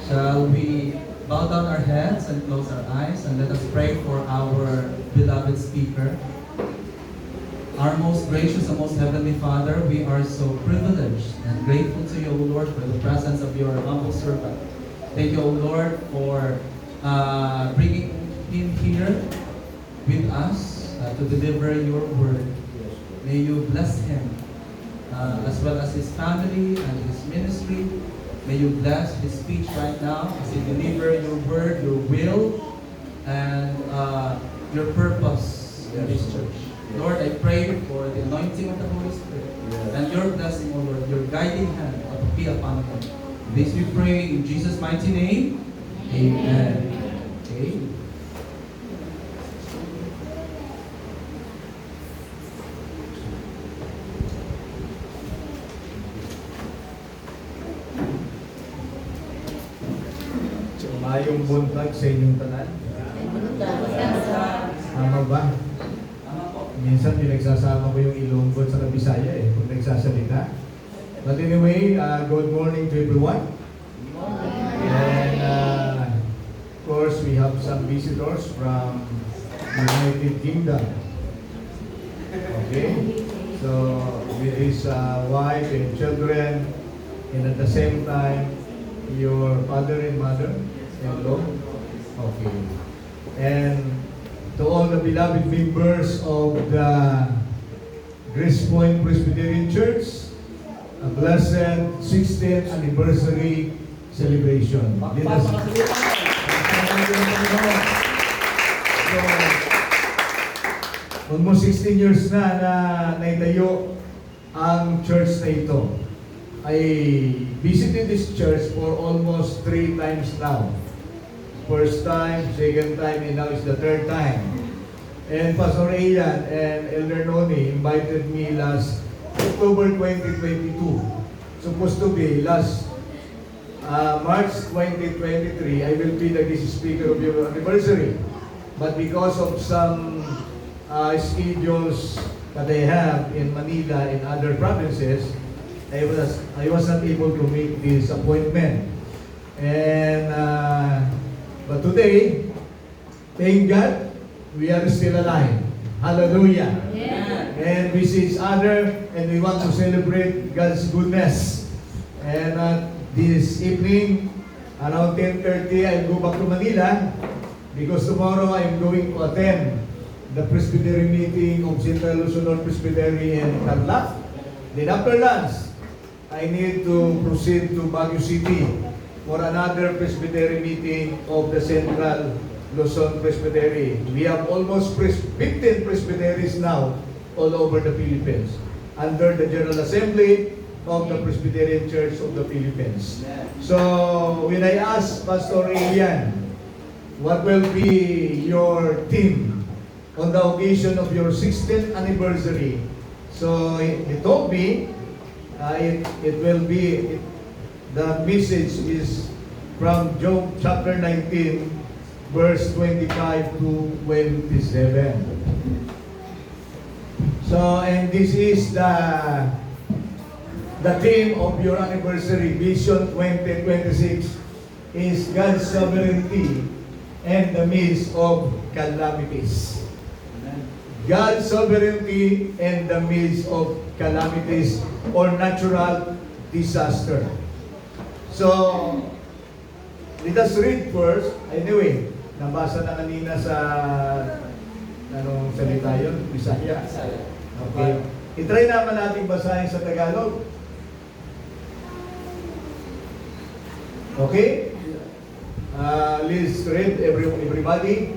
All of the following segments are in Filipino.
Shall we bow down our heads and close our eyes and let us pray for our beloved speaker? Our most gracious and most heavenly Father, we are so privileged and grateful to you, O Lord, for the presence of your humble servant. Thank you, O Lord, for bringing him here with us to deliver your word. May you bless him as well as his family and his ministry. May you bless his speech right now as he deliver your word, your will, and your purpose in this church. Lord, I pray for the anointing of the Holy Spirit and your blessing, O Lord, your guiding hand to be upon him. This we pray in Jesus' mighty name. Amen. Okay. Mayong buntag sa inyong tanan. Tama ba? Minsan pinagsasama ko yung Ilonggo sa Bisaya kung nagsasalita. But anyway, good morning to everyone. And of course, we have some visitors from United Kingdom. Okay? So, with his wife and children, and at the same time, your father and mother. Hello? Okay. And to all the beloved members of the Grace Point Presbyterian Church, a blessed 16th anniversary celebration. So, almost 16 years na naitayo ang church na ito. I visited this church for almost 3 times now. First time, second time, and now it's the third time. And Pastor Ian and Elder Noni invited me last October 2022. Supposed to be last March 2023, I will be the guest speaker of your anniversary. But because of some schedules that I have in Manila and other provinces, I was not able to make this appointment. And but today, thank God, we are still alive. Hallelujah. Yeah. And we see each other and we want to celebrate God's goodness. And this evening, around 10:30, I'll go back to Manila because tomorrow I'm going to attend the Presbytery meeting of Central Luzon North Presbytery in Tarlac. Then after lunch, I need to proceed to Baguio City for another Presbytery meeting of the Central Luzon Presbytery. We have almost 15 presbyteries now all over the Philippines under the General Assembly of the Presbyterian Church of the Philippines. So when I asked Pastor Ian, what will be your theme on the occasion of your 16th anniversary? So he told me it will be, the message is from Job chapter 19, verse 25 to 27. So, and this is the theme of your anniversary, Vision 2026, is God's sovereignty and the midst of calamities. God's sovereignty in the midst of calamities or natural disaster. So, let us read first. Anyway, nabasa na kanina sa anong salita yun? Bisaya? Okay. I-try naman natin basahin sa Tagalog. Okay? Let's read everybody.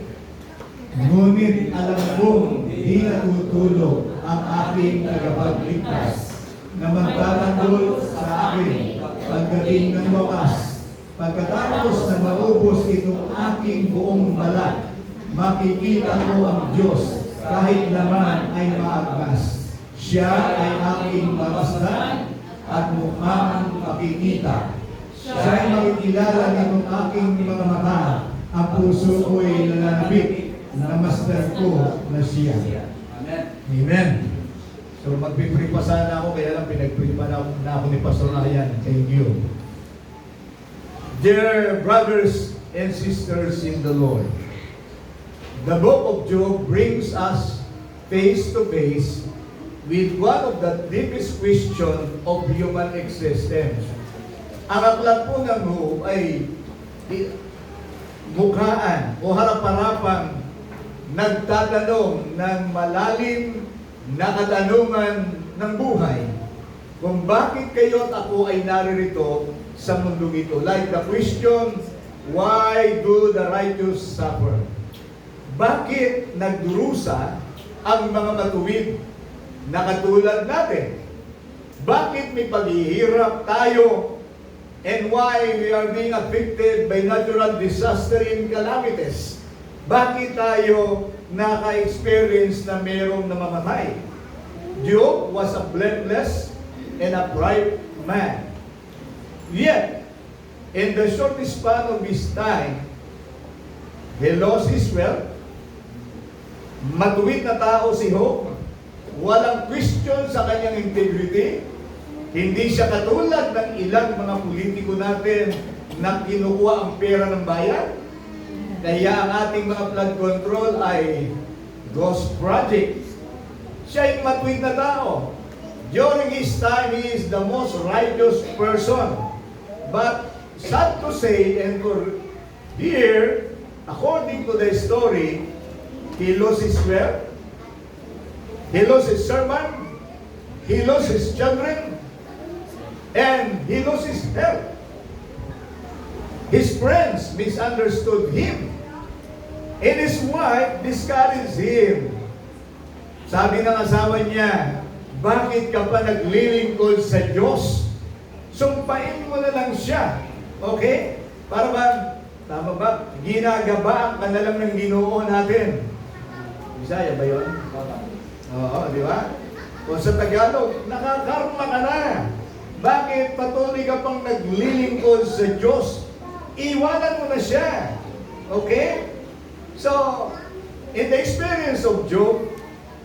Ngunit alam kong di natutulog ang aking tagapagligtas na magtatanggol sa akin pagdating ng wakas. Pagkatapos na maubos itong aking buong balat, makikita ko ang Diyos kahit naman ay maagkas. Siya ay aking mamasdan at mukhang makikita. Siya ay makikilala ng aking mga mata. Ang puso ko'y nananabik. Namasdan ko na siya. Amen. Amen. So mag-pre pa sana ako, kaya lang pinag-pre pa na ako ni Pastor Ryan. Thank you. Dear brothers and sisters in the Lord, the book of Job brings us face to face with one of the deepest questions of human existence. Ang aklat po ng Job ay mukhaan o harap-harapang nagtatanong ng malalim na katanungan ng buhay kung bakit kayo at ako ay naririto sa mundong ito. Like the question, why do the righteous suffer? Bakit nagdurusa ang mga matuwid na katulad natin? Bakit may paghihirap tayo? And why we are being affected by natural disaster and calamities? Bakit tayo naka-experience na mayroong namamatay? Job was a blameless and upright man. Yet, in the short span of his time, he lost his wealth. Matuwid na tao si Job. Walang question sa kanyang integrity. Hindi siya katulad ng ilang mga politiko natin na kinukuha ang pera ng bayan. Kaya ang ating mga flood control ay ghost project. Siya ay matuwid na tao. During his time, he is the most righteous person. But sad to say, and to hear, according to the story, he lost his wealth, he lost his servant, he lost his children, and he lost his health. His friends misunderstood him, and his wife discouraged him. Sabi ng asawa niya, bakit ka pa naglilingkod sa Diyos? Sumpain mo na lang siya. Okay? Para ba, tama ba? Ginagabaan ka na lang ng Ginoo natin. Bisaya ba yun? Oo, di ba? O sa Tagalog, nakakarma ka na. Bakit patuloy ka pang naglilingkod sa Diyos? Iwanan mo na siya. Okay? So, in the experience of Job,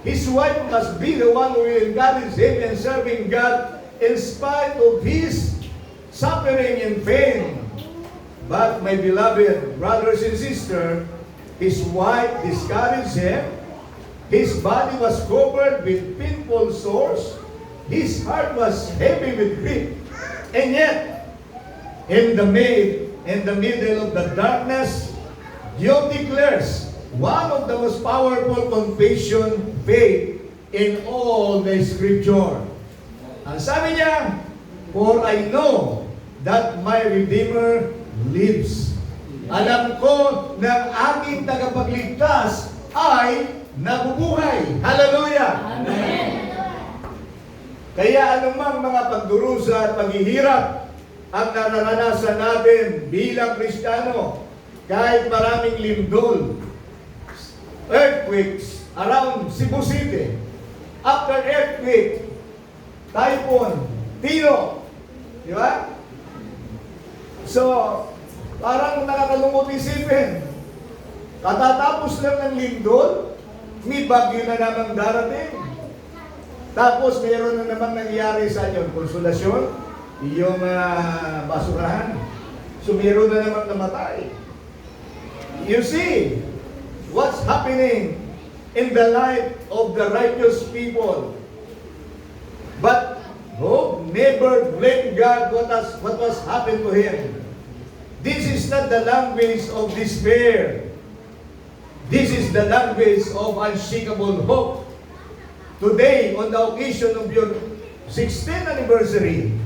his wife must be the one who will encourage him in serving God in spite of his suffering and pain. But my beloved brothers and sisters, his wife discouraged him. His body was covered with painful sores. His heart was heavy with grief. And yet, in the middle of the darkness, Job declares one of the most powerful confession faith in all the Scripture. Ang sabi niya, for I know that my Redeemer lives. Alam ko na aking tagapagligtas ay nabubuhay. Hallelujah! Amen. Kaya anumang mga pagdurusa at paghihirap ang nararanasan natin bilang Kristiyano, kahit maraming lindol, earthquakes around Cebu City, after earthquake, typhoon, Tino, di ba? So, parang nakakalungkot isipin. Katatapos lang ng lindol, may bagyo na namang darating. Tapos mayroon na namang nangyari sa inyo, konsolasyon, yung basurahan. So mayroon na namang namatay. You see, what's happening in the life of the righteous people. But Job never blamed God what was happened to him. This is not the language of despair. This is the language of unshakable hope. Today, on the occasion of your 16th anniversary,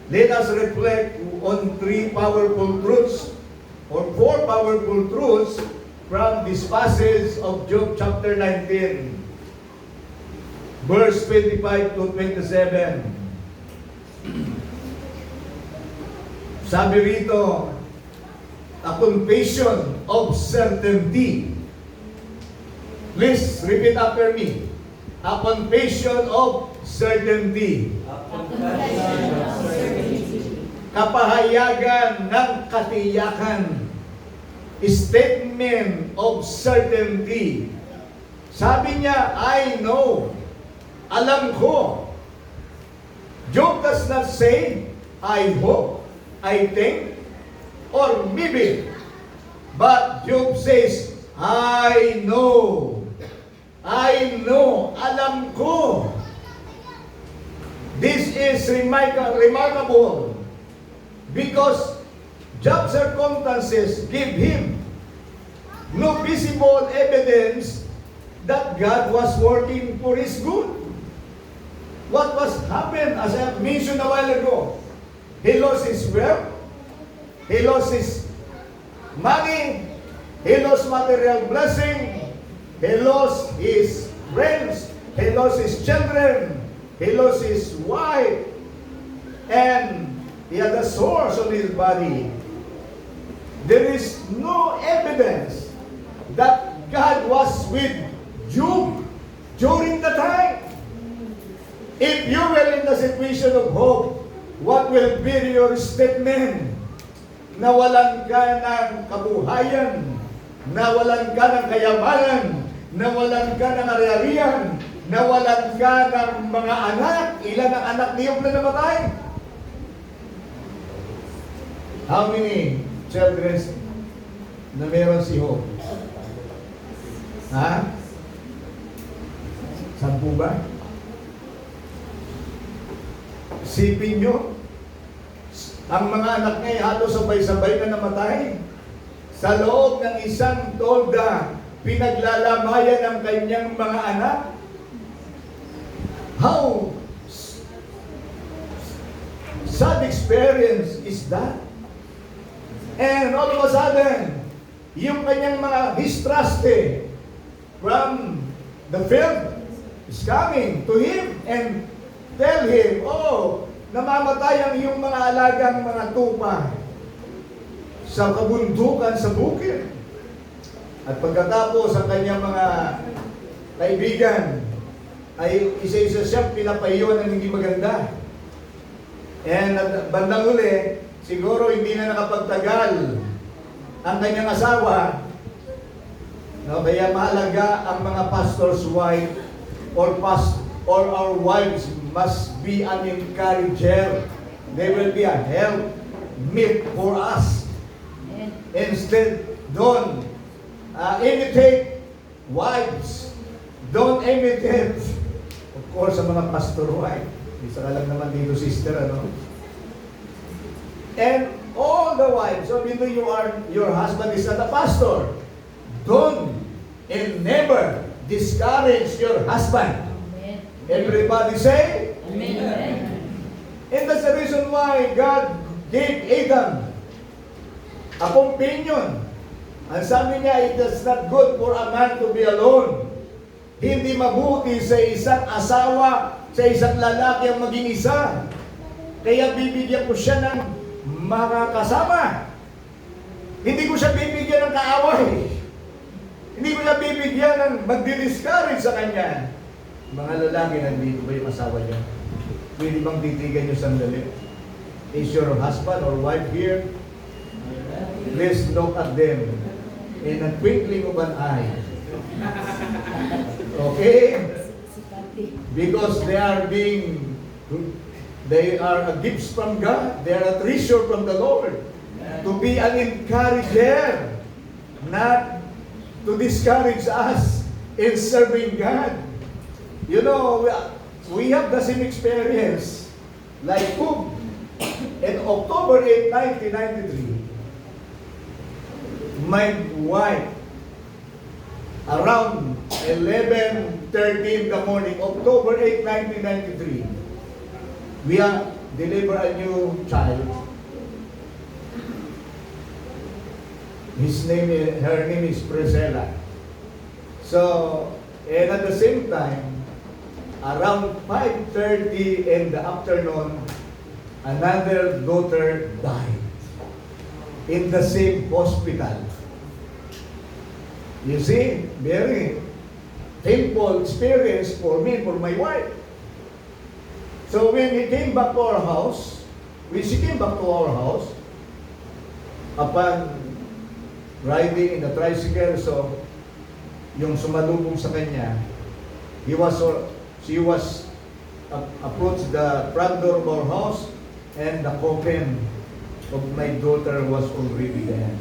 let us reflect on 3 powerful truths or 4 powerful truths from this passage of Job chapter 19, verse 25 to 27. Sabi rito, a confession of certainty. Please repeat after me. A confession of certainty. Kapahayagan ng katiyakan. Statement of certainty. Sabi niya, I know. Alam ko. Job does not say, I hope, I think. or maybe. But Job says, I know, alam ko. This is remarkable because Job's circumstances give him no visible evidence that God was working for his good. What was happened, as I mentioned a while ago, he lost his wealth, he lost his money, he lost material blessing, he lost his friends, he lost his children, he lost his wife, and he had a sores on his body. There is no evidence that God was with Job during the time. If you were in the situation of hope, what will be your statement? Nawalan ka ng kabuhayan, nawalan ka ng kayamanan, nawalan ka ng ari-arian, nawalan ka ng mga anak. Ilan ang anak ni Job na namatay? How many children na meron si Job? Ha? 10 ba? Sipin nyo, ang mga anak niya halos sabay-sabay na namatay. Sa loob ng isang tolda, pinaglalamayan ang kanyang mga anak. How sad experience is that? And all of a sudden, yung kanyang mga histraste from the field is coming to him and tell him, oh, namamatay ang iyong mga alagang mga tupa sa kabundukan sa bukid. At pagkatapos ang kanyang mga kaibigan ay isa-isa siyang pinapaiyon ng hindi maganda. And at bandang huli, siguro hindi na nakapagtagal ang kanyang asawa, no? Kaya mahalaga ang mga pastor's wife or our wives must be an encourager. They will be a help meet for us. Instead, don't imitate wives. Don't imitate, of course, ang mga pastor wife. Isa ka lang naman dito, sister, ano? And all the wives, so even your husband is not a pastor, don't and never discourage your husband. Amen. Everybody say, Amen. and that's the reason why God gave Adam a companion. Ang sabi niya, it is not good for a man to be alone. Hindi mabuti sa isang asawa, sa isang lalaki ang maging isa. Kaya bibigyan ko siya ng mga kasama. Hindi ko siya bibigyan ng kaaway. Hindi ko siya bibigyan ng magdi-discourage sa kanya. Mga lalaki, nandito ba yung asawa niya? Pwede bang titigan niyo sandali? Is your husband or wife here? Please look at them in a twinkling of an eye. Okay? Because they are a gifts from God. They are a treasure from the Lord. To be an encourager, not to discourage us in serving God. You know, we have the same experience. Like Job, in October 8, 1993, my wife, around 11:30 in the morning, October 8, 1993, we are deliver a new child. Her name is Priscilla. So, and at the same time, around 5:30 in the afternoon, another daughter died in the same hospital. You see, very painful experience for me, for my wife. So when he came back to our house, when she came back to our house, upon riding in the tricycle, so yung sumalubong sa kanya, she approached the front door of our house, and the coffin of my daughter was already there.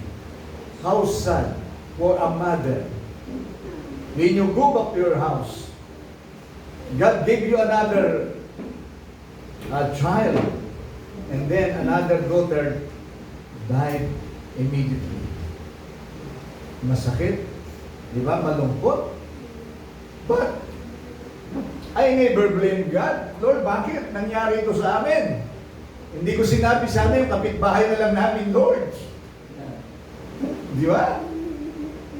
How sad for a mother. When you go back to your house, God gave you another child, and then another daughter died immediately. Masakit, di ba? Malungkot. But I never blame God. Lord, bakit nangyari ito sa amin? Hindi ko sinabi sa amin, kapitbahay na lang namin, Lord. Di ba?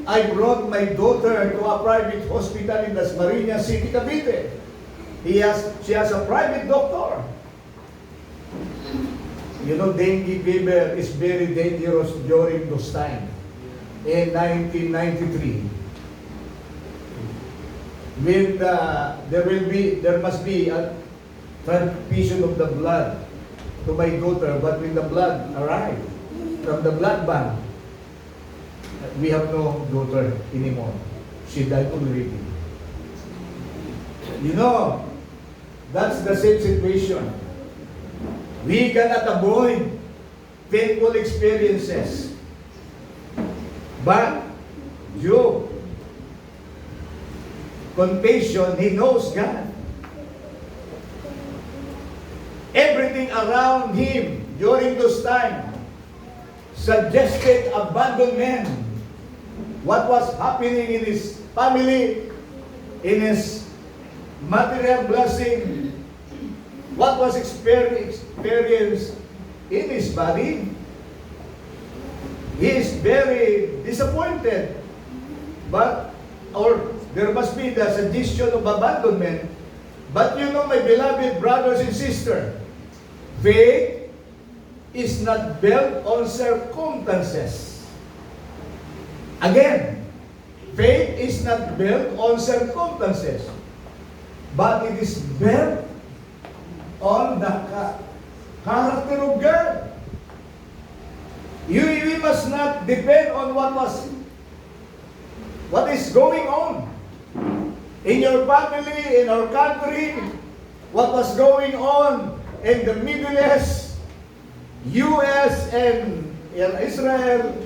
I brought my daughter to a private hospital in Dasmariñas City, Cavite. She has a private doctor. You know, dengue fever is very dangerous during those times. In 1993, when there must be a transfusion of the blood to my daughter, but when the blood arrived from the blood bank, we have no daughter anymore. She died already. You know, that's the same situation. We cannot avoid painful experiences. But Job, confession, he knows God. Everything around him during those times suggested abandonment. What was happening in his family, in his material blessing, what was experienced in his body, he is very disappointed. But, or there must be the suggestion of abandonment. But you know, my beloved brothers and sisters, faith is not built on circumstances. Again, faith is not built on circumstances, but it is built on the character of God. We must not depend on what is going on in your family, in our country, what was going on in the Middle East. U.S. and Israel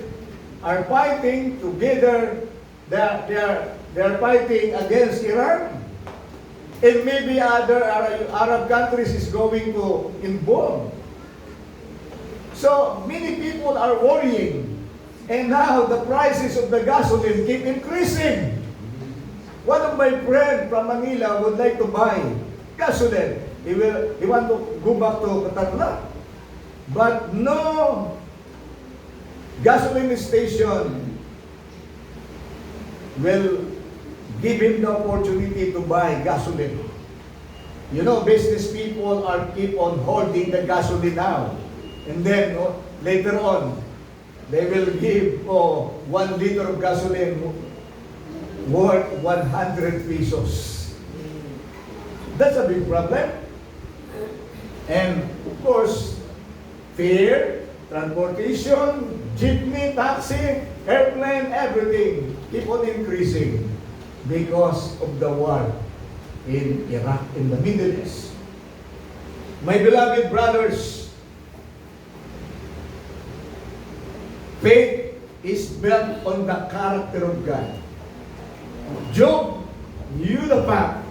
are fighting together. They are fighting against Iran. And maybe other Arab countries is going to involve. So many people are worrying. And now the prices of the gasoline keep increasing. One of my friends from Manila would like to buy gasoline. He want to go back to Qatar. But no gasoline station will give him the opportunity to buy gasoline. You know, business people are keep on holding the gasoline now. And then later on, they will give 1 liter of gasoline worth 100 pesos. That's a big problem. And of course, fare, transportation, jeepney, taxi, airplane, everything keep on increasing because of the war in Iraq, in the Middle East. My beloved brothers, faith is built on the character of God. Job knew the fact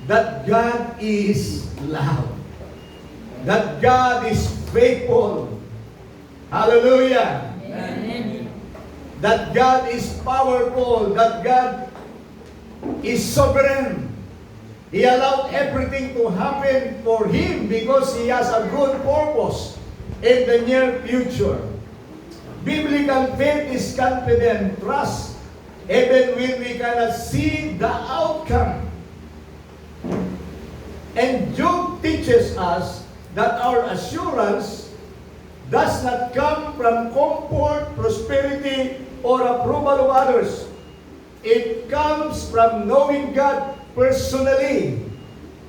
that God is love, that God is faithful. Hallelujah. Amen. That God is powerful, that God is sovereign. He allowed everything to happen for him because he has a good purpose in the near future. Biblical faith is confident trust even when we cannot see the outcome. And Job teaches us that our assurance does not come from comfort, prosperity, or approval of others. It comes from knowing God personally.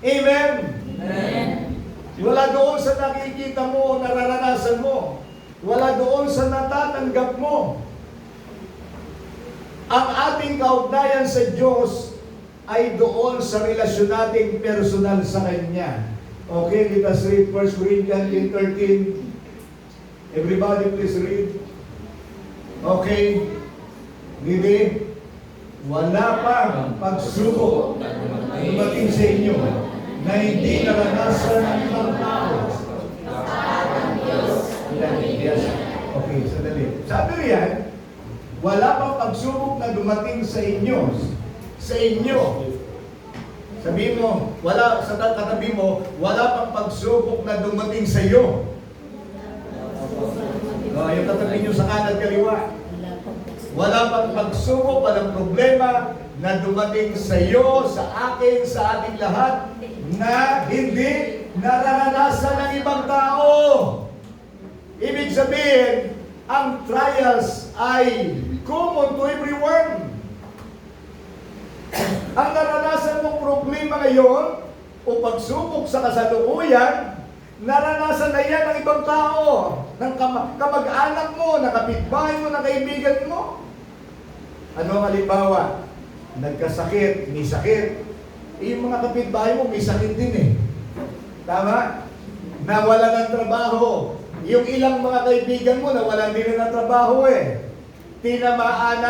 Amen? Amen. Wala doon sa nakikita mo o nararanasan mo. Wala doon sa natatanggap mo. Ang ating kaugnayan sa Diyos ay doon sa relasyon nating personal sa Kanya. Okay, let us read 1 Corinthians 13. Everybody please read. Okay. Ready? Wala pang pagsubok dumating sa inyo na hindi naranasan ng ibang tao. Yes. Okay, sandali. Sabi riyan, wala pang pagsubok na dumating sa inyo. Sa inyo. Sabi mo, wala, sa katabi mo, wala pang pagsubok na dumating sa iyo. Yung katabi nyo sa kanan kaliwa. Wala pang pagsubok, walang problema na dumating sa iyo, sa akin, sa ating lahat, na hindi naranasan ng ibang tao. Ibig sabihin, ang trials ay common to everyone. Ang naranasan mong problema ngayon o pagsubok sa kasalukuyan, naranasan na yan ng ibang tao, ng kamag-anak mo, ng kapitbahay mo, ng kaibigan mo. Ano ang halimbawa? Nagkasakit, may sakit. Yung mga kapitbahay mo, may sakit din eh. Tama? Nawala ng trabaho. Yung ilang mga kaibigan mo, nawalan din ng trabaho eh. Tinamaan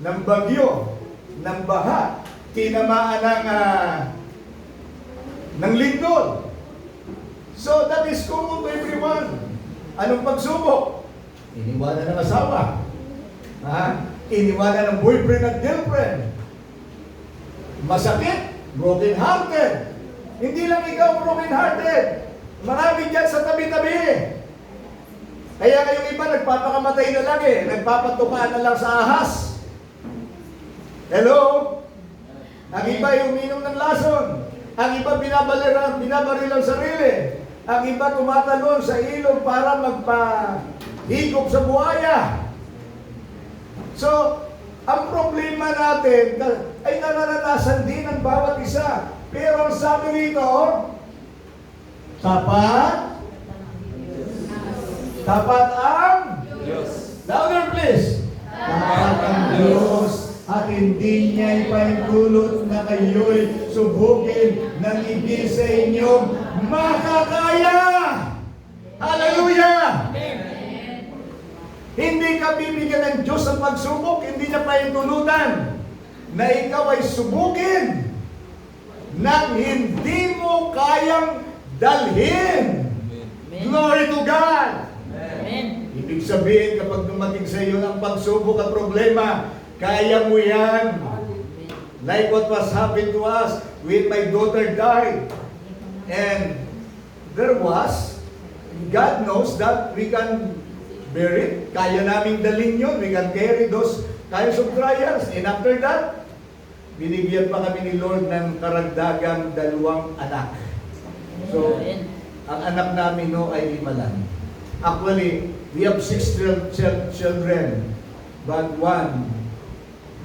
ng bagyo, ng baha, tinamaan ng lindol. So that is common to everyone. Anong pagsubok? Iniwanan ng asawa. Iniwanan ng boyfriend at girlfriend. Masakit, broken hearted. Hindi lang ikaw broken hearted. Marami dyan sa tabi-tabi. Kaya kayong iba nagpapakamatay na lang eh. Nagpapatukaan na lang sa ahas. Hello? Ang iba yung uminom ng lason. Ang iba binabaril ang sarili. Ang iba tumatalon sa ilog para magpahigop sa buhaya. So, ang problema natin ay naranasan din ng bawat isa. Pero ang sabi rito, tapat ang Diyos. Louder please. Tapat ang Diyos at hindi niya ipahintulot na kayo'y subukin ng hindi sa inyong makakaya. Hallelujah! Hindi ka bibigyan ng Diyos ng pagsubok, hindi niya pahintulutan na ikaw ay subukin ng hindi mo kayang dalhin. Glory to God! Amen. Ibig sabihin, kapag dumating sa iyo ng pagsubok at problema, kaya mo yan. Like what was happened to us when my daughter died. And there was, God knows that we can bear it. Kaya namin dalhin yun. We can carry those kinds of trials. And after that, binigyan pa kami ni Lord ng karagdagang 2 anak. So, ang anak namin ay 5 lang. Actually, we have 6 children, but one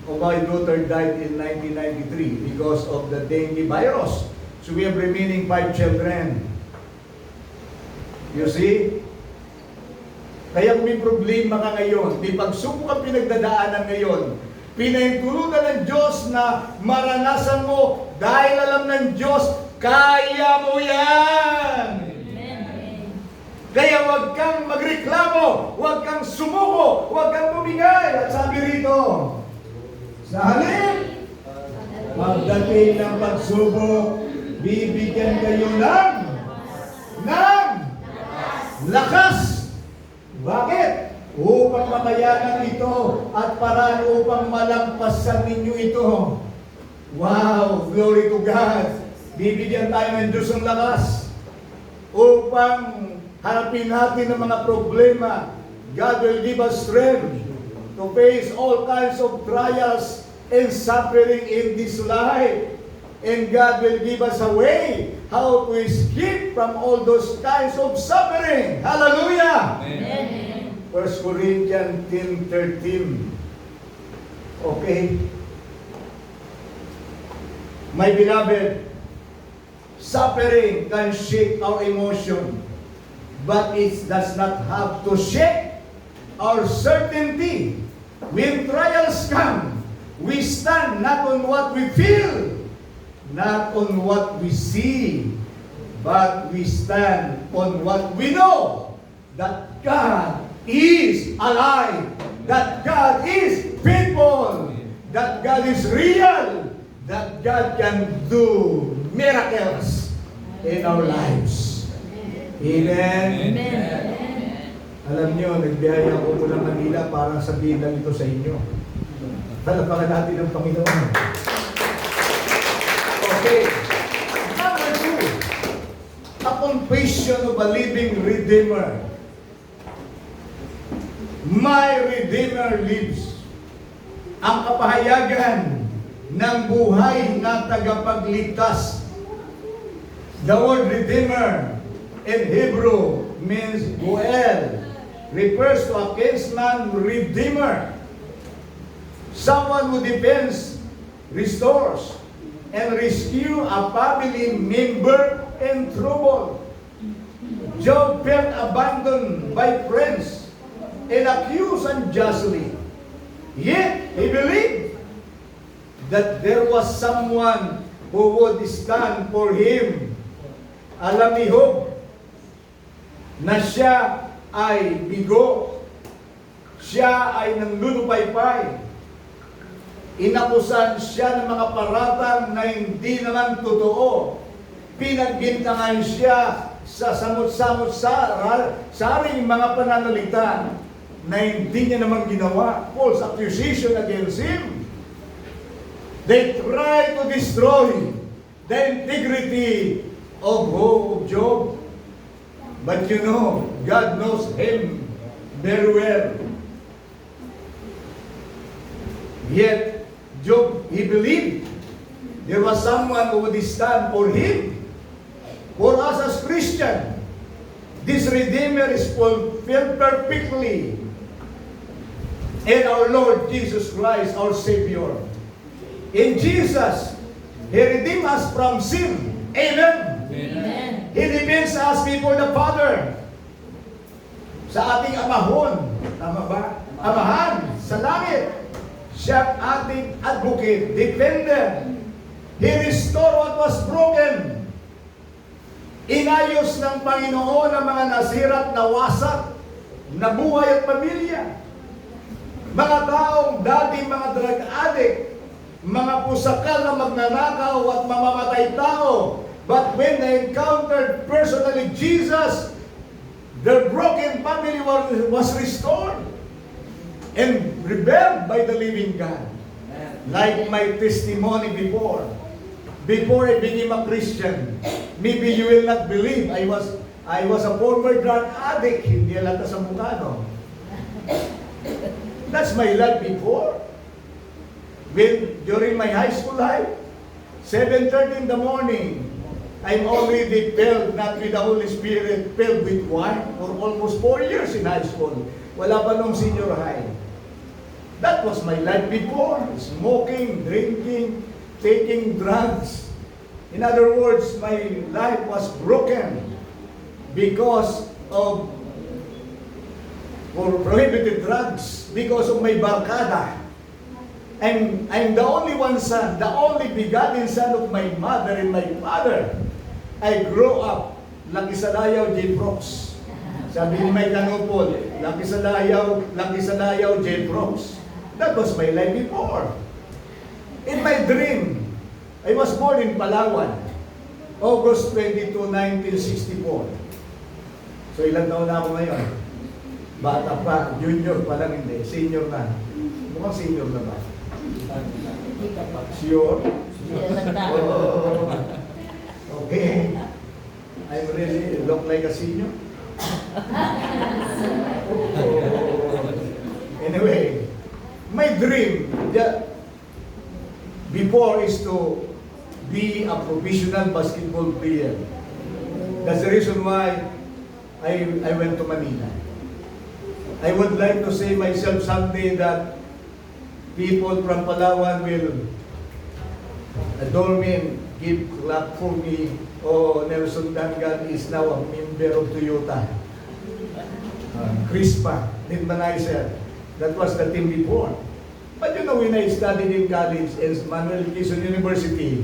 of my daughter died in 1993 because of the dengue virus. So we have remaining 5 children. You see? Kaya kung may problema ka ngayon, may pagsubok ang pinagdadaanan ngayon, pinahintulutan ng Diyos na maranasan mo dahil alam ng Diyos, kaya mo yan! Kaya huwag kang magreklamo, huwag kang sumuko, huwag kang bumigay. At sabi rito, sa halip, pagdating ng pagsubok, bibigyan kayo ng lakas. Bakit? Upang makayanan ito at paraan upang malampasan ninyo ito. Wow! Glory to God! Bibigyan tayo ng Diyos ng lakas upang harapin natin ang mga problema. God will give us strength to face all kinds of trials and suffering in this life. And God will give us a way how to escape from all those kinds of suffering. Hallelujah! Amen. 1 Corinthians 10:13. Okay? My beloved, suffering can shake our emotion, but it does not have to shake our certainty. When trials come, we stand not on what we feel, not on what we see, but we stand on what we know. that God is alive, that God is faithful, that God is real, that God can do miracles in our lives. Amen. Amen. Alam nyo, nagbiyaya ako mula Manila para sabihin lang ito sa inyo. Talapakan natin ang Panginoon. Okay. Number 2. A confession of a living Redeemer. My Redeemer lives. Ang kapahayagan ng buhay na tagapagligtas. The word Redeemer in Hebrew means Goel. Refers to a kinsman redeemer. Someone who defends, restores, and rescue a family member in trouble. Job felt abandoned by friends and accused unjustly. Yet he believed that there was someone who would stand for him. Alam ni Job na siya ay bigo, siya ay nanlulupaypay, inakusan siya ng mga paratang na hindi naman totoo, pinagbintangan siya sa samot-samot saring mga pananalita na hindi niya naman ginawa, false accusation against him. They try to destroy the integrity of Job. But you know, God knows him very well. Yet, Job, he believed there was someone who would stand for him. For us as Christian, this Redeemer is fulfilled perfectly in our Lord Jesus Christ, our Savior. In Jesus, He redeemed us from sin. Amen. Amen. He defends us before the Father. Sa ating amahon, tama ba? Amahan sa langit. Siya ating advocate, defender. He restored what was broken. Inayos ng Panginoon ang mga nasira at nawasak na buhay at pamilya. Mga taong dating mga drug addict, mga pusakal na magnanakaw at mamamatay tao, but when they encountered personally Jesus, their broken family was restored and rebuilt by the living God. Like my testimony before I became a Christian, maybe you will not believe I was a former drug addict. Hindi alata sa mukha, no? That's my life before. During my high school life, 7:30 in the morning, I'm already filled, not with the Holy Spirit, filled with wine for almost 4 years in high school. Wala pa nung senior high. That was my life before. Smoking, drinking, taking drugs. In other words, my life was broken because of prohibited drugs, because of my barkada. I'm the only one son, the only begotten son of my mother and my father. I grew up, Laki Salayaw, J. Prox. Sabi ni Mike Canopol, Laki Salayaw, J. Prox. That was my life before. In my dream, I was born in Palawan, August 22, 1964. So ilan taon na ako ngayon? Bata pa, junior pa lang hindi, senior na. Mukhang senior na ba? Sure? Oh, okay. I really look like a senior. Anyway, my dream before is to be a professional basketball player. That's the reason why I went to Manila. I would like to say myself someday that people from Palawan will adore me and give clap for me. Oh, Nelson Dangan is now a member of Toyota. Crispa, Nidmanizer. That was the team before. But you know, when I studied in college in Manuel Quezon University,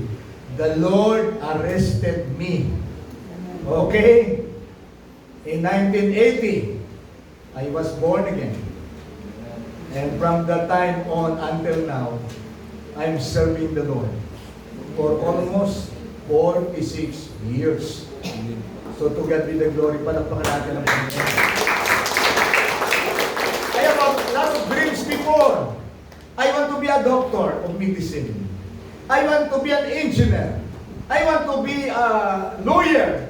the Lord arrested me. Okay? In 1980, I was born again. And from that time on until now, I'm serving the Lord for almost 46 years. So to God be the glory. Palakpakan natin ang Panginoon. I have a lot of dreams before. I want to be a doctor of medicine. I want to be an engineer. I want to be a lawyer.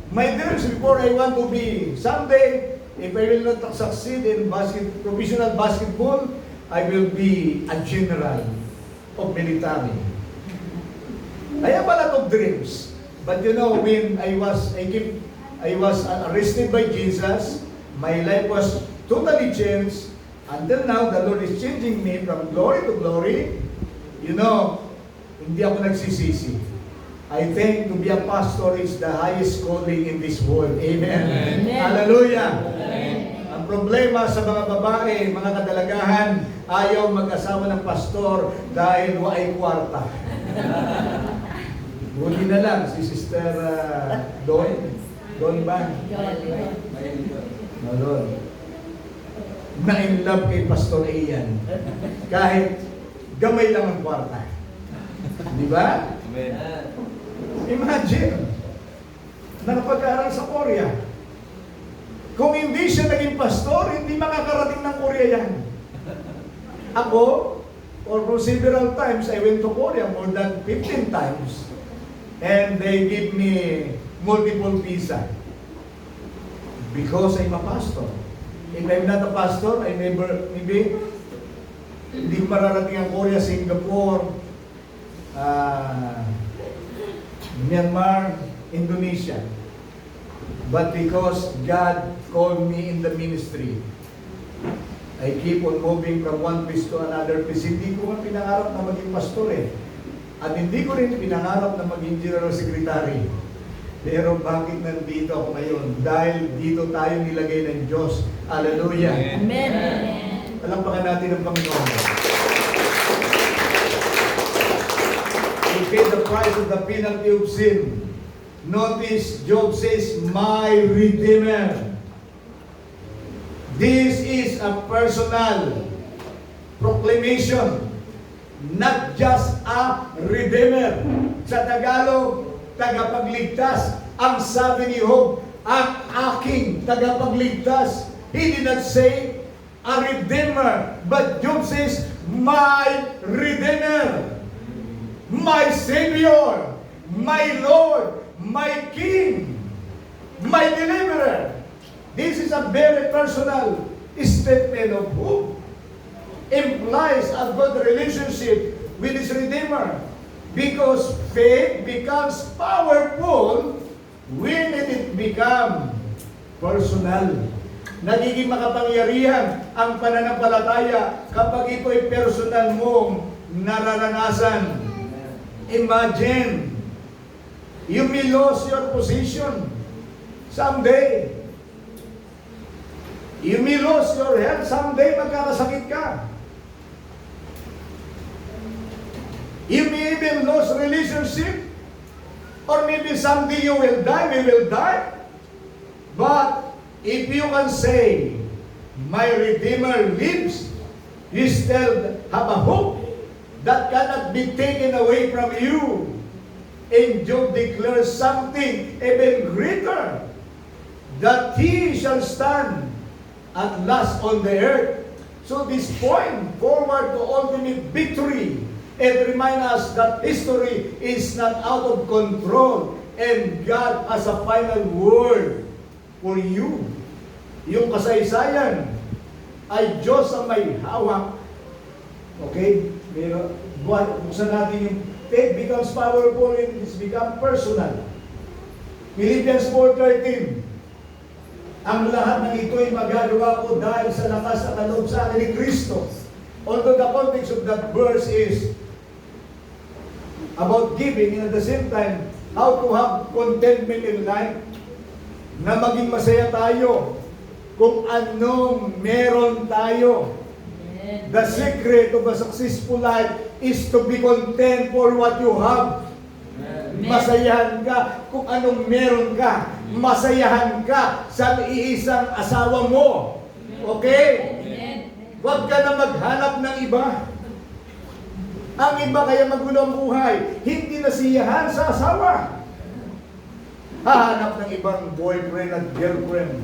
My dreams before, I want to be someday, if I will not succeed in professional basketball, I will be a general of military. I have a lot of dreams. But you know, when I was arrested by Jesus, my life was totally changed. Until now, the Lord is changing me from glory to glory. You know, hindi ako nagsisisi. I think to be a pastor is the highest calling in this world. Amen. Amen. Hallelujah. Amen. Ang problema sa mga babae, mga kadalagahan, ayaw mag-asawa ng pastor dahil waay kwarta. Buti na lang si Sister Don ba? Don. Na-in love kay Pastor Ian. Kahit gamay lang ang kwarta. Di ba? Amen. Imagine, nakapag-aaral sa Korea. Kung hindi siya naging pastor, hindi makakarating ng Korea yan. Ako, for several times, I went to Korea more than 15 times. And they give me multiple visa. Because I'm a pastor. If I'm not a pastor, maybe, hindi ko mararating ang Korea, Singapore, Myanmar, Indonesia. But because God called me in the ministry, I keep on moving from one place to another place. Hindi ko man pinangarap na maging pastor eh. At hindi ko rin pinangarap na maging general secretary. Pero bakit nandito ako ngayon? Dahil dito tayo nilagay ng Diyos. Hallelujah. Amen. Palampakan natin ang Panginoon. He paid the price of the penalty of sin. Notice, Job says, my Redeemer. This is a personal proclamation, not just a Redeemer. Sa Tagalog, tagapagligtas. Ang sabi ni Job, ang aking tagapagligtas. He did not say a Redeemer, but Job says, my Redeemer. My Savior, my Lord, my King, my Deliverer. This is a very personal statement of who implies a good relationship with his Redeemer. Because faith becomes powerful when it becomes personal. Nagiging makapangyarihan ang pananampalataya kapag ito ay personal mong nararanasan. Imagine, you may lose your position someday. You may lose your health someday, magkakasakit ka. You may even lose relationship, or maybe someday you will die, we will die. But if you can say, my Redeemer lives, you still have a hope that cannot be taken away from you. And Job declares something even greater, that he shall stand at last on the earth. So this point forward to ultimate victory, and remind us that history is not out of control, and God has a final word for you. Yung kasaysayan ay Diyos ang may hawak. Okay? Pero, buksan natin yung faith becomes powerful and it's become personal. Philippians 4:13. Ang lahat ng ito ay magagawa ko dahil sa lakas at kaloob sa akin ni Kristo. Although the context of that verse is about giving, and at the same time, how to have contentment in life, na maging masaya tayo kung anong meron tayo. The secret of a successful life is to be content for what you have. Masayahan ka kung anong meron ka. Masayahan ka sa iisang asawa mo. Okay? Amen. Huwag ka na maghanap ng iba. Ang iba kaya magulo ang buhay, hindi nasiyahan sa asawa. Hahanap ng ibang boyfriend at girlfriend.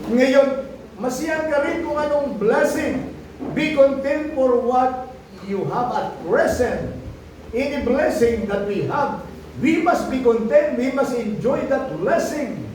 Ngayon, masiyahan ka rin kung anong blessing. Be content for what you have at present. Any blessing that we have, we must be content, we must enjoy that blessing.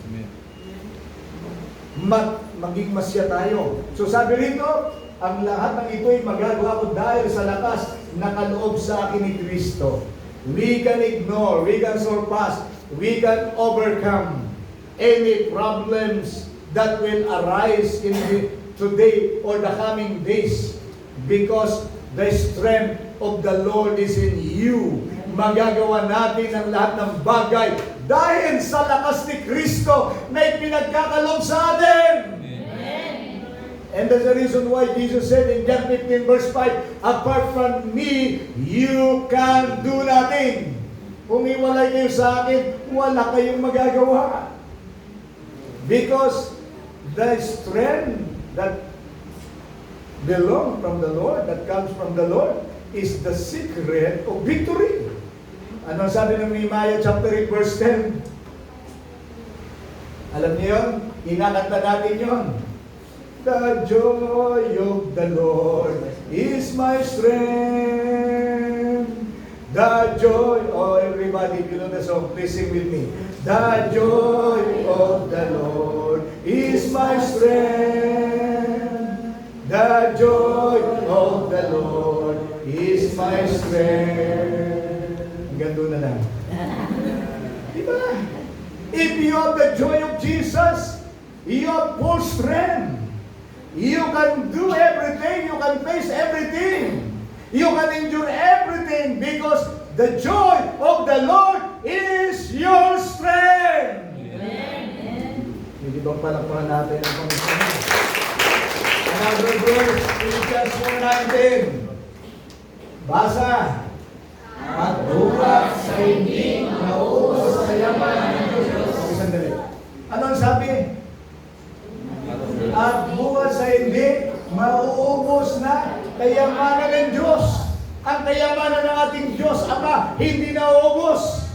Maging masya tayo. So sabi rito, ang lahat ng ito ay magagawa ko dahil sa lakas na kaloob sa akin ni Kristo. We can ignore, we can surpass, we can overcome any problems that will arise in the today or the coming days because the strength of the Lord is in you. Magagawa natin ang lahat ng bagay dahil sa lakas ni Kristo na ipinagkakaloob sa atin. And that's the reason why Jesus said in John 15 verse 5, apart from me, you can do nothing. Kung iwalay kayo sa akin, wala kayong magagawa. Because the strength that belongs from the Lord, that comes from the Lord, is the secret of victory. Ano sabi ng Nehemiah chapter 8 verse 10? Alam niyo yun? Inakanta natin yun. The joy of the Lord is my strength. The joy, oh everybody, if you know the song, please sing with me. The joy of the Lord is my strength. The joy of the Lord is my strength. Hanggang doon na lang. Diba? If you have the joy of Jesus, you have full strength. You can do everything. You can face everything. You can endure everything because the joy of the Lord is your strength. Amen. Hindi bang palakpakan natin ang Panginoon? Another verse, Philippians 4:19. Basa. At bukas sa hindi nauubos sa yaman ng Diyos. Okay, sandali. Ano ang sabi? At bukas sa hindi mauubos na kayamanan ng Diyos. Ang kayamanan ng ating Diyos, Ama, hindi nauubos.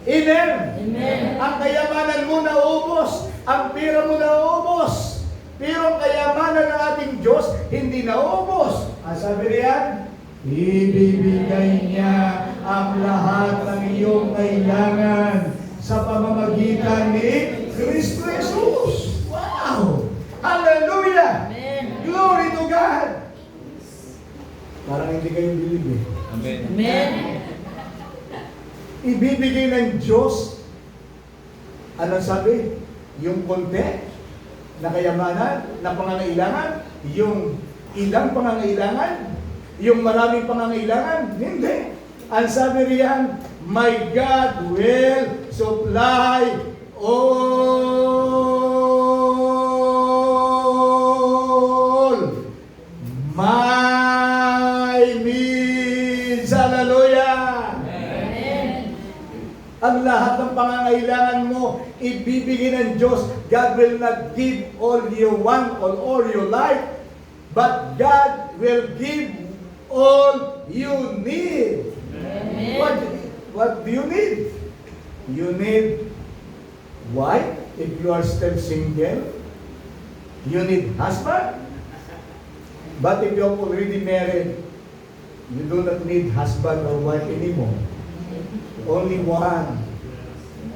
Amen? Amen. Ang kayamanan mo nauubos. Ang pira mo nauubos. Pero ang kayamanan ng ating Diyos, hindi nauubos. Ang sabi riyan, ibibigay niya ang lahat ng iyong kailangan sa pamamagitan ni Kristo Jesus. Wow! Hallelujah! Amen. Glory to God! Parang hindi kayo bilib eh. Amen. Ibibigay ng Diyos, ano sabi? Yung konti na kayamanan, na pangangailangan, yung ilang pangangailangan, yung maraming pangangailangan, hindi. Ang sabi riyan, my God will supply all my needs. Hallelujah! Amen. Ang lahat ng pangangailangan mo, ibibigay ng Diyos. God will not give all you want or all your life, but God will give all you need. Amen. What do you need? You need wife if you are still single. You need husband. But if you are already married, you do not need husband or wife anymore. Only one.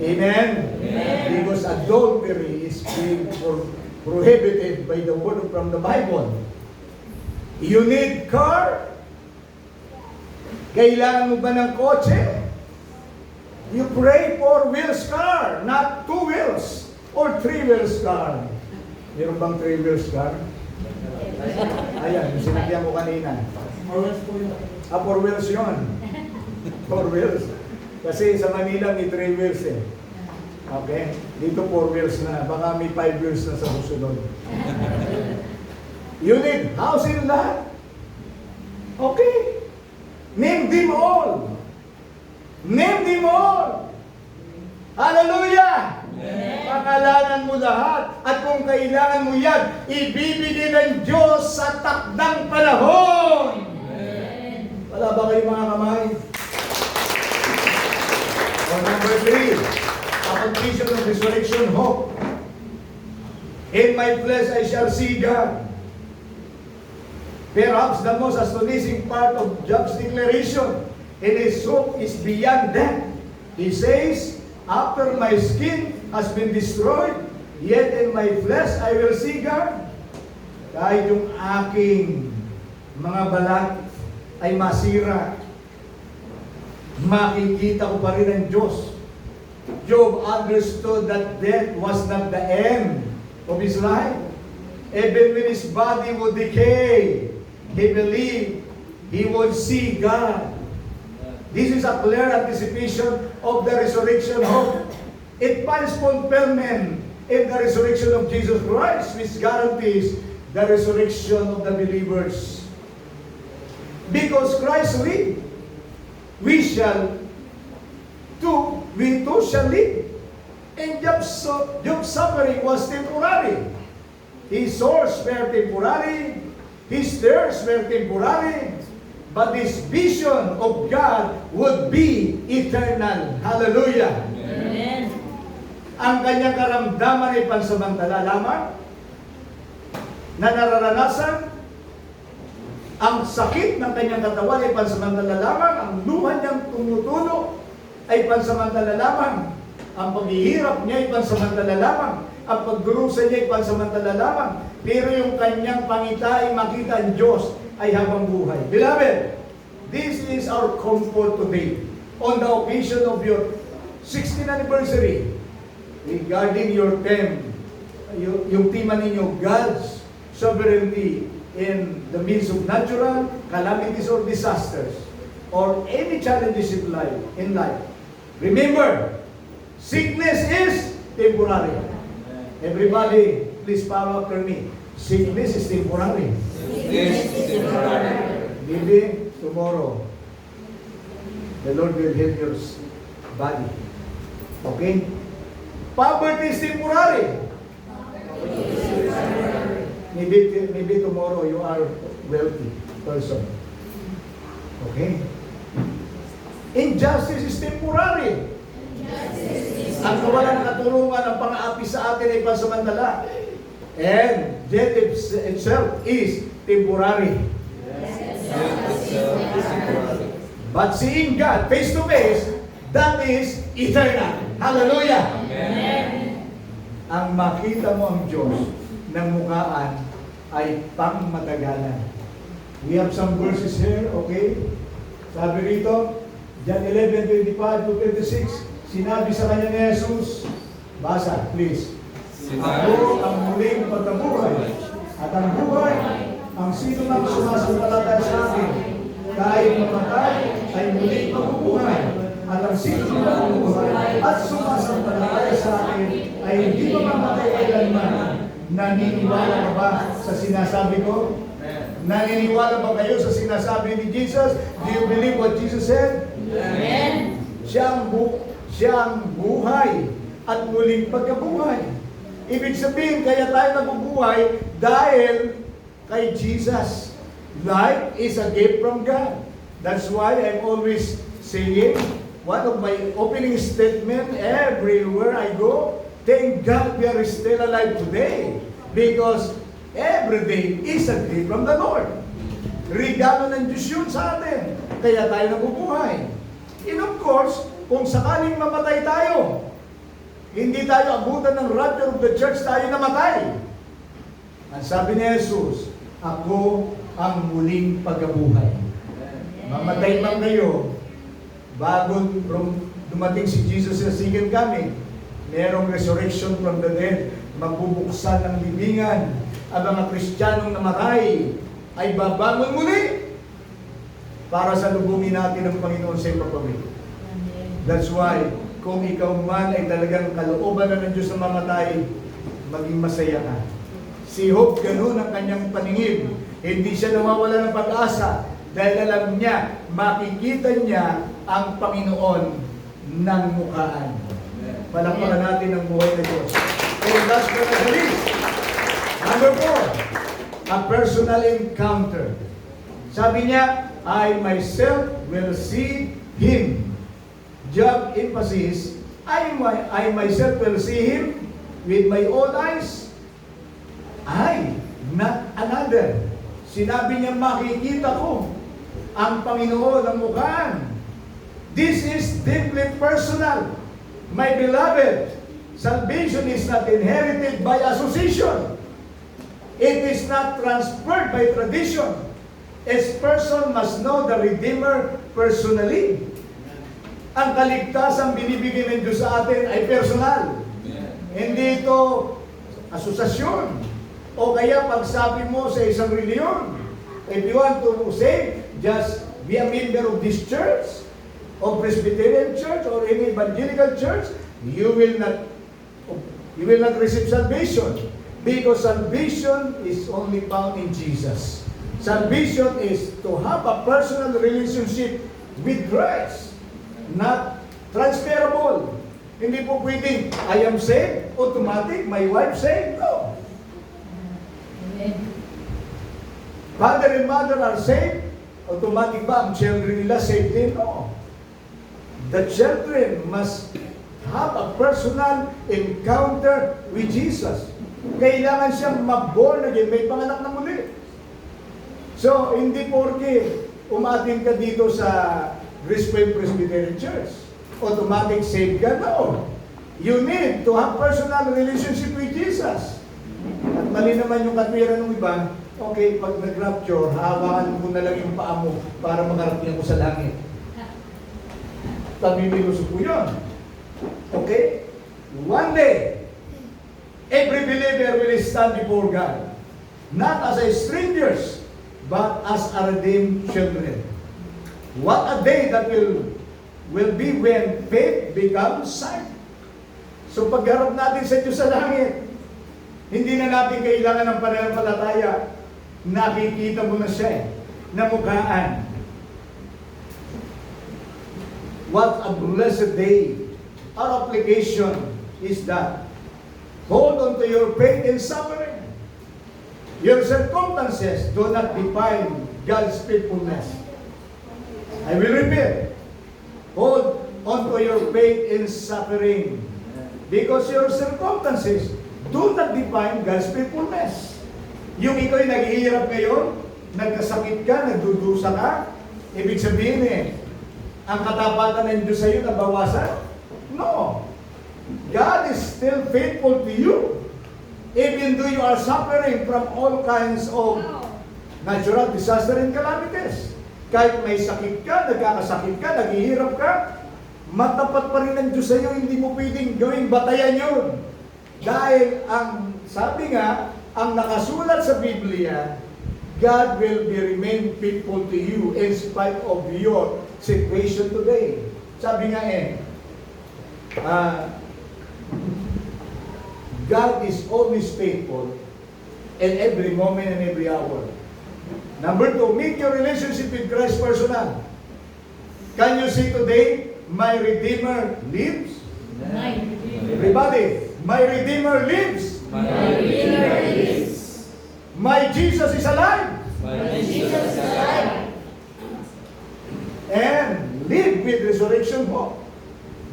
Amen? Amen. Because adultery is being prohibited by the word from the Bible. You need car? Kailangan mo ba ng kotse? You pray for wheels car, not 2 wheels or 3 wheels car. Meron bang 3 wheels car? Ayan, yung sinagyan ko kanina. 4 wheels yun. 4 wheels. Kasi sa Manila may 3 wheels eh. Okay? Dito 4 wheels na. Baka may 5 wheels na sa susunod. You need house and lot. Okay. Name them all. Name them all. Hallelujah. Pangalanan mo lahat. At kung kailangan mo yan, ibibigay ng Diyos sa takdang panahon. Wala ba kayo mga kamay? Or number 3, upon vision of resurrection hope. In my flesh I shall see God. Perhaps the most astonishing part of Job's declaration in his hope is beyond that. He says, after my skin has been destroyed, yet in my flesh I will see God. Kahit yung aking mga balat ay masira, makikita ko pa rin ang Diyos. Job understood that death was not the end of his life. Even when his body would decay, he believed he would see God. This is a clear anticipation of the resurrection hope. It finds fulfillment in the resurrection of Jesus Christ, which guarantees the resurrection of the believers. Because Christ lived, we too shall live. And Job's suffering was temporary. His sores were temporary. His tears were temporary. But his vision of God would be eternal. Hallelujah. Amen. Ang kanyang karamdaman ay pansamantala lamang na nararanasan. Ang sakit ng kanyang katawan ay pansamantala lamang. Ang luha niyang tumutulo ay pansamantala lamang. Ang paghihirap niya ay pansamantala lamang. Ang pagdurusa niya ay pansamantala lamang. Pero yung kanyang pangita ay makita ang Diyos ay habang buhay. Beloved, this is our comfort today on the occasion of your 16th anniversary regarding your theme, yung tema ninyo, God's sovereignty in the midst of natural calamities or disasters or any challenges in life. Remember, sickness is temporary. Everybody, please follow after me. Sickness is temporary. Maybe tomorrow, the Lord will heal your body. Okay? Poverty is temporary. Maybe tomorrow you are wealthy person. Okay? Injustice is temporary. Ang kawalan ng katulungan ng pang-aapi sa atin ay pansamantala. And death itself is temporary. But seeing God face to face, that is eternal. Hallelujah! Amen. Ang makita mo ang Diyos ng mukhaan ay pangmatagalan. We have some verses here, okay? Sabi rito, John 11:25 to 26, sinabi sa kanya ni Jesus, basa, please. Ako ang muling pagkabuhay, at ang buhay, ang sino mang sumasampalataya sa akin, kahit mamatay, ay muling mabubuhay. At ang sino mang mabubuhay at sumasampalataya sa akin, ay hindi mamamatay kailanman. Naniniwala ka ba sa sinasabi ko? Naniniwala ba kayo sa sinasabi ni Jesus? Do you believe what Jesus said? Amen. Siya ang buhay at muling pagkabuhay. Ibig sabihin, kaya tayo nabubuhay dahil kay Jesus. Life is a gift from God. That's why I'm always saying, one of my opening statement everywhere I go, thank God we are still alive today. Because every day is a gift from the Lord. Regalo ng Diyos yun sa atin. Kaya tayo nabubuhay. And of course, kung sakaling mamatay tayo, hindi tayo abutan ng rapture of the church, tayo namatay. Ang sabi ni Jesus, ako ang muling pagkabuhay. Mamatay man kayo, bago dumating si Jesus sa second coming, merong resurrection from the dead, magbubuksan ng libingan, ang mga Kristiyanong namatay ay babangon muli para sa lubungin natin ng Panginoon sa ipapawid. That's why, kung ikaw man ay talagang kalooban na ng Diyos na mamatay, maging masaya ka. Si Job, ganun ang kanyang paningin. Hindi siya nawawala ng pag-asa dahil alam niya, makikita niya ang Panginoon ng mukhaan. Palakpakan natin ang buhay na Diyos. And last but not the least, number 4, a personal encounter. Sabi niya, I myself will see Him. Job emphasis, I myself will see Him with my own eyes. I, not another. Sinabi niya, makikita ko ang Panginoon ng mukhaan. This is deeply personal. My beloved, salvation is not inherited by association. It is not transferred by tradition. Each person must know the Redeemer personally. Ang kaligtasan binibigay ng Diyos sa atin ay personal. Hindi ito asosasyon. O kaya pagsabi mo sa isang reliyon, if you want to say, just be a member of this church, or Presbyterian church, or any evangelical church, you will not receive salvation. Because salvation is only found in Jesus. Salvation is to have a personal relationship with Christ, not transferable. Hindi po pwedeng, I am saved, automatic, my wife saved. No. Father and mother are saved, automatic ba ang children nila saved din? No. The children must have a personal encounter with Jesus. Kailangan siyang mag-born again, may panganak na muli. So, hindi porke umating ka dito sa Brisbane Presbyterian Church, automatic saved ka. No. You need to have personal relationship with Jesus. At mali naman yung katwiran ng iba, okay, pag nag-rapture, hawakan mo na lang yung paa mo para makarating mo sa langit. Tamimiluso po yun. Okay? One day, every believer will stand before God. Not as a strangers, but as a redeemed children. What a day that will be when faith becomes sight. So pagharap natin sa Diyos sa langit, hindi na natin kailangan ng pananampalataya. Nakikita mo na siya, namukhaan. What a blessed day. Our application is that hold on to your faith in suffering. Your circumstances do not define God's faithfulness. I will repeat. Hold on to your faith in suffering. Because your circumstances do not define God's faithfulness. Yung ikaw'y naghihirap ngayon, nagkasakit ka, nagdudusa ka, ibig sabihin ang katapatan ng Diyos sa iyo nabawasan? No. God is still faithful to you. Even though you are suffering from all kinds of natural disaster and calamities. Kahit may sakit ka, nagkakasakit ka, naghihirap ka, matapat pa rin ang Diyos sa iyo, hindi mo pwedeng gawing batayan yun. Dahil ang, sabi nga, ang nakasulat sa Biblia, God will be remain faithful to you in spite of your situation today. Sabi nga God is always faithful in every moment and every hour. Number 2, make your relationship with Christ personal. Can you say today, my Redeemer lives? Everybody, my Redeemer lives. My Redeemer lives. My Jesus is alive. My Jesus is alive. And live with resurrection hope.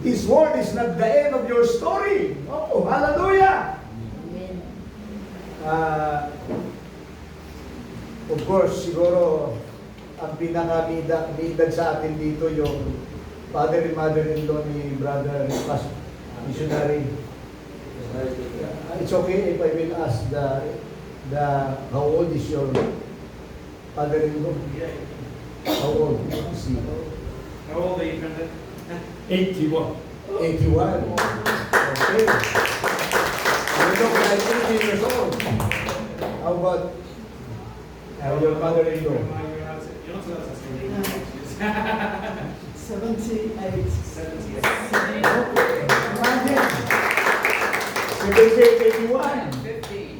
This world is not the end of your story. Oh, hallelujah! Amen. Of course, siguro, ang pinaka-miidad sa atin dito yung father and mother-in-law ni brother missionary. It's okay if I will ask how old is your father-in-law? How old is he? How old are you, Brenda? 81. 81. Okay. You look like 80 years old. How about your mother-in-law? You're not supposed to say 78. 78. Imagine. 78, 81. 50.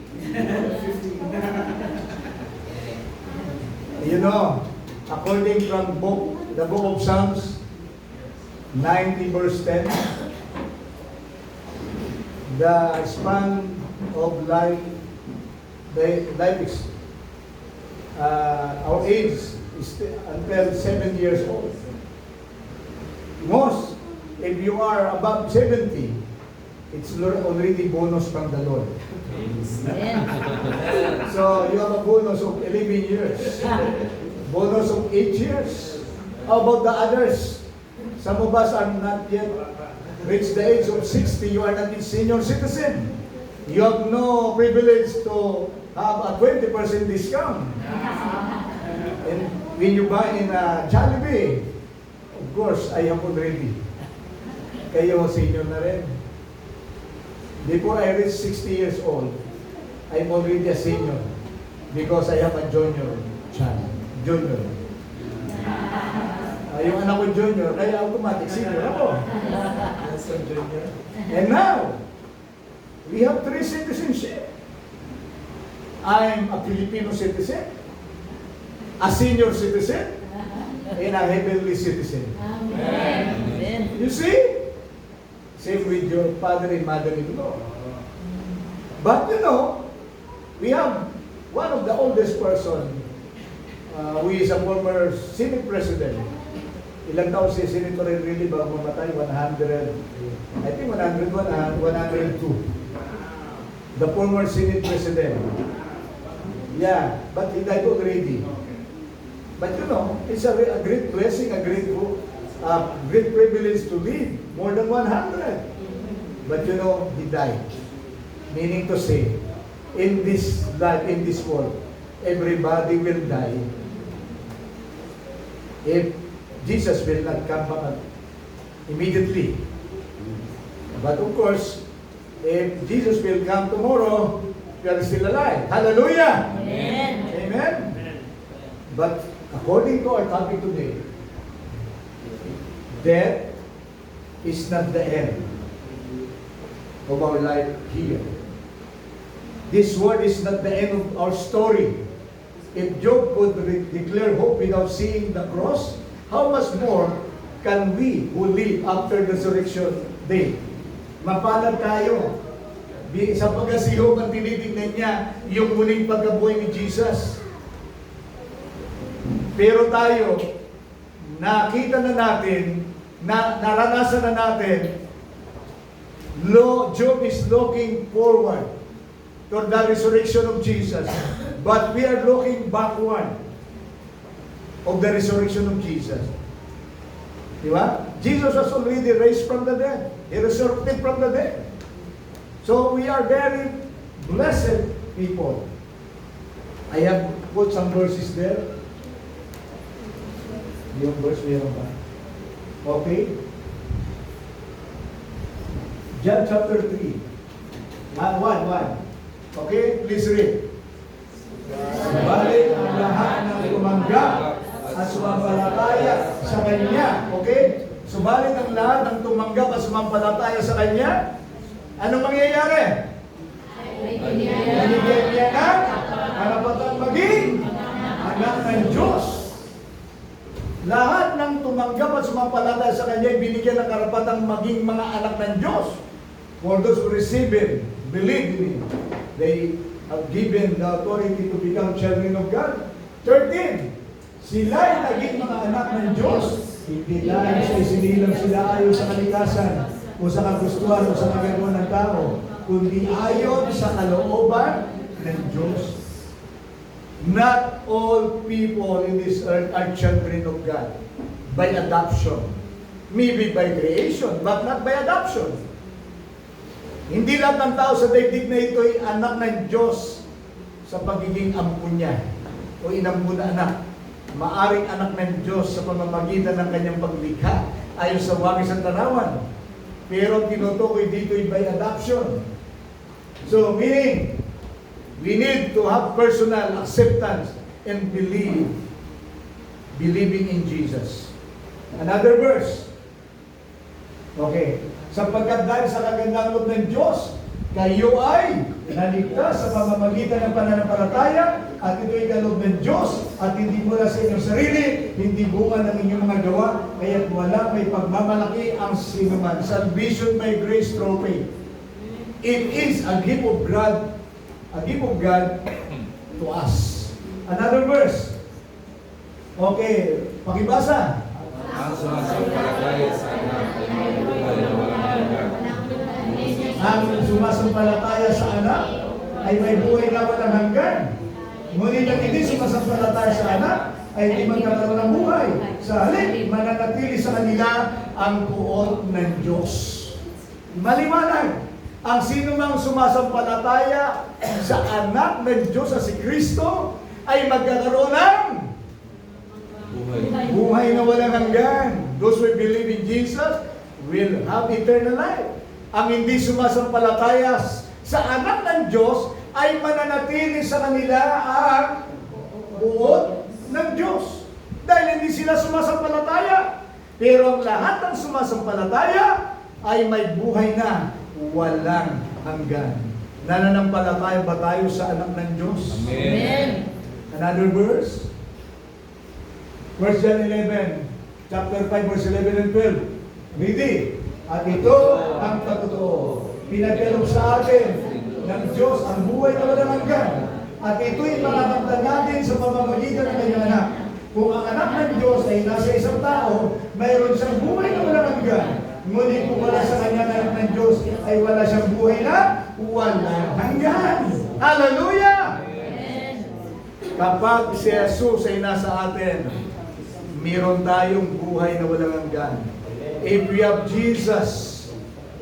You know, according from the book of Psalms, 90 verse 10, the span of life, our age is until 7 years old. Most, if you are above 70, it's already bonus from the Lord. Amen. So you have a bonus of 11 years, bonus of 8 years. How about the others? Some of us are not yet reached the age of 60. You are not a senior citizen. You have no privilege to have a 20% discount. And when you buy in a Jollibee, of course, I am already. Kayo senior na rin. Before I reach 60 years old, I'm already a senior because I have a junior child. Junior. Yung anak ko junior, kaya automatic senior ako. That's a junior. And now, we have 3 citizenship. I'm a Filipino citizen, a senior citizen, and a heavenly citizen. Amen. You see? Same with your father and mother-in-law. But you know, we have one of the oldest person who is a former Senate President. Ilang taon si Senator really bago mamatay? 100, I think 101, 102. The former Senate President. Yeah, but he died already. But you know, it's a great blessing, a great privilege to live more than 100. But you know, he died. Meaning to say, in this life, in this world, everybody will die if Jesus will not come back immediately. But of course, if Jesus will come tomorrow, we are still alive. Hallelujah! Amen. Amen? But according to our topic today, death is not the end of our life here. This world is not the end of our story. If Job could declare hope without seeing the cross, how much more can we who live after the resurrection day? Mapalad tayo. Sapagkat si Job ang tinitingnan niya yung muling pagkabuhay ni Jesus. Pero tayo, nakita na natin, naranasan na natin, Job is looking forward to the resurrection of Jesus. But we are looking backward of the resurrection of Jesus. Diba? Jesus was already raised from the dead. He resurrected from the dead. So we are very blessed people. I have put some verses there. Yung verse meron ba? Okay. John chapter 3. 1. Okay, please read. Subalit ang lahat ng tumanggap at sumampalataya sa Kanya. Okay? Subalit ang lahat ng tumanggap at sumampalataya sa Kanya, anong mangyayari? Binigyan niya ng karapatang maging anak ng Diyos. Lahat ng tumanggap at sumampalataya sa Kanya, binigyan ng karapatang maging mga anak ng Diyos. For those who receive Him, believe in Him, they have given the authority to become children of God. 13. Sila'y naging mga anak ng Diyos. Hindi dahil sa isinilang sila ayon sa kalikasan o sa kagustuhan o sa kagagawa ng tao, kundi ayon sa kalooban ng Diyos. Not all people in this earth are children of God by adoption. Maybe by creation, but not by adoption. Hindi lahat ng tao sa daigdig na ito ay anak ng Diyos sa pagiging ampun niya o inampun na anak. Maaring anak ng Diyos sa pamamagitan ng kanyang paglikha ayon sa wangis at tanawan. Pero tinutukoy dito ay by adoption. So meaning, we need to have personal acceptance and believing in Jesus. Another verse. Okay. Sapagkat dahil sa kagandang loob ng Diyos, kayo ay naligtas sa pamamagitan ng pananampalataya at ito'y kaloob ng Diyos at hindi mula sa inyong sarili, hindi bunga ng inyong mga gawa, kaya't wala may pagmamalaki ang sinuman. Salvation by grace through faith. It is a gift of God to us. Another verse. Okay, pakibasa. Ang sumasampalataya sa anak ay may buhay na walang hanggan. Ang sumasampalataya sa anak ay may buhay na walang hanggan. Ngunit ang hindi sumasampalataya sa anak ay hindi magkakaroon ng buhay. Sa halip, mananatili sa kanila ang puot ng Diyos. Maliwanag, ang sino mang sumasampalataya sa anak ng Diyos sa si Kristo ay magkakaroon ng buhay na walang hanggan. Those who believe in Jesus will have eternal life. Ang hindi sumasampalataya sa anak ng Diyos ay mananatili sa kanila ang buot ng Diyos. Dahil hindi sila sumasampalataya. Pero ang lahat ng sumasampalataya ay may buhay na walang hanggan. Nananampalataya ba tayo sa anak ng Diyos? Amen. Another verse. 1 John 11, chapter 5, verse 11 and 12. Read it. At ito ang totoo. Pinagkaloob sa atin ng Diyos ang buhay na walang hanggan. At ito'y makakamtan natin sa pamamagitan ng kanyang anak. Kung ang anak ng Diyos ay nasa isang tao, mayroon siyang buhay na walang hanggan. Ngunit kung wala sa kanyang anak ng Diyos, ay wala siyang buhay na walang hanggan. Hallelujah! Kapag si Jesus ay nasa atin, meron tayong buhay na walang hanggan. If we have Jesus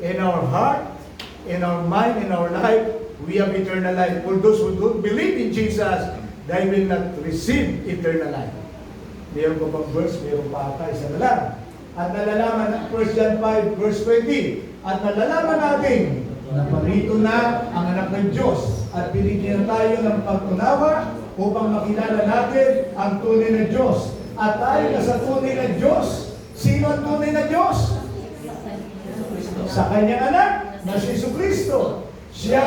in our heart, in our mind, in our life, we have eternal life. For those who don't believe in Jesus, they will not receive eternal life. Meron pa bang verse? Meron pa ata, isa na lang. At nalalaman, 1 John 5, verse 20, at nalalaman natin na parito na ang anak ng Diyos at binigyan tayo ng pagtunawa upang makilala natin ang tunay na Diyos. At tayo na sa tunay na Diyos. Sino ang tunay na Diyos? Sa kanyang anak na si Jesucristo. Siya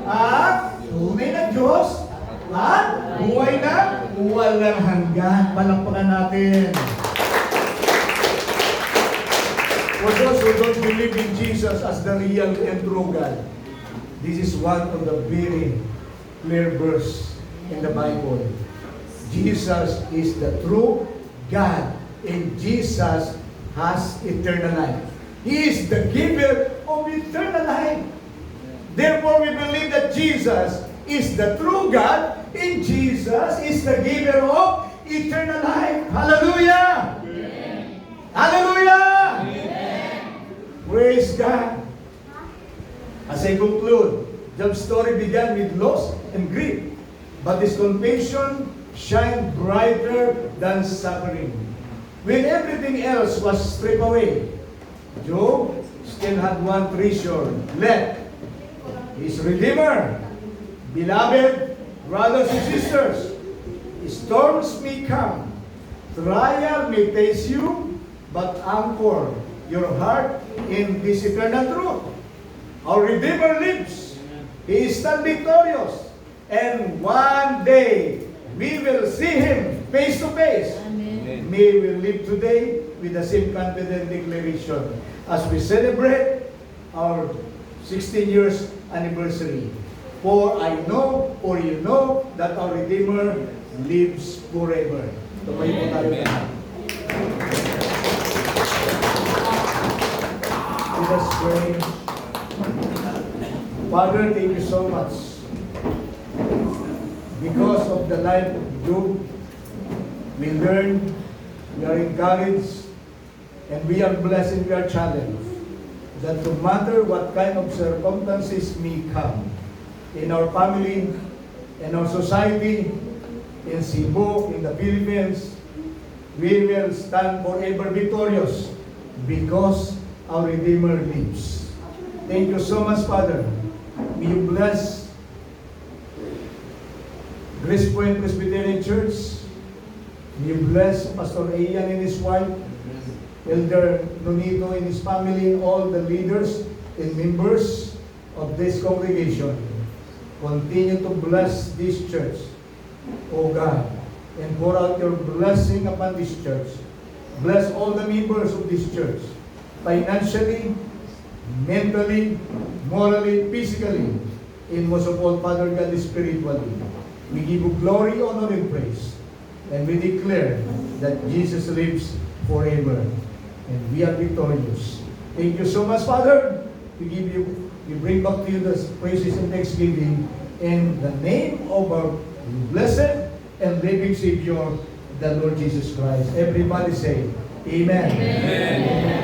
ang tunay na Diyos at buhay na walang hanggan. Palakpakan natin. For those who don't believe in Jesus as the real and true God, this is one of the very clear verse in the Bible. Jesus is the true God, and Jesus has eternal life. He is the giver of eternal life. Therefore, we believe that Jesus is the true God, and Jesus is the giver of eternal life. Hallelujah! Amen. Hallelujah! Amen. Praise God! As I conclude, Job's story began with loss and grief, but his confession shined brighter than suffering. When everything else was stripped away, Job still had one treasure left, his Redeemer. Beloved brothers and sisters, storms may come, trial may face you, but anchor your heart in this eternal truth. Our Redeemer lives. He is still victorious. And one day, we will see Him face to face. Amen. May we live today with the same confident declaration as we celebrate our 16 years anniversary. For I know, or you know, that our Redeemer lives forever. Tumayo po tayo. Let us pray. Father, thank you so much. Because of the life of Job, we learn, we are encouraged, and we are blessed and we are challenged that no matter what kind of circumstances may come in our family, in our society, in Cebu, in the Philippines, we will stand forever victorious because our Redeemer lives. Thank you so much, Father. May you bless Grace Point Presbyterian Church. May you bless Pastor Ian and his wife, Elder Nonito and his family, all the leaders and members of this congregation. Continue to bless this church, O God, and pour out your blessing upon this church. Bless all the members of this church, financially, mentally, morally, physically, and most of all, Father God, spiritually. We give you glory, honor, and praise. And we declare that Jesus lives forever. And we are victorious. Thank you so much, Father. We bring back to you the praises and thanksgiving in the name of our blessed and living Savior, the Lord Jesus Christ. Everybody say, Amen. Amen.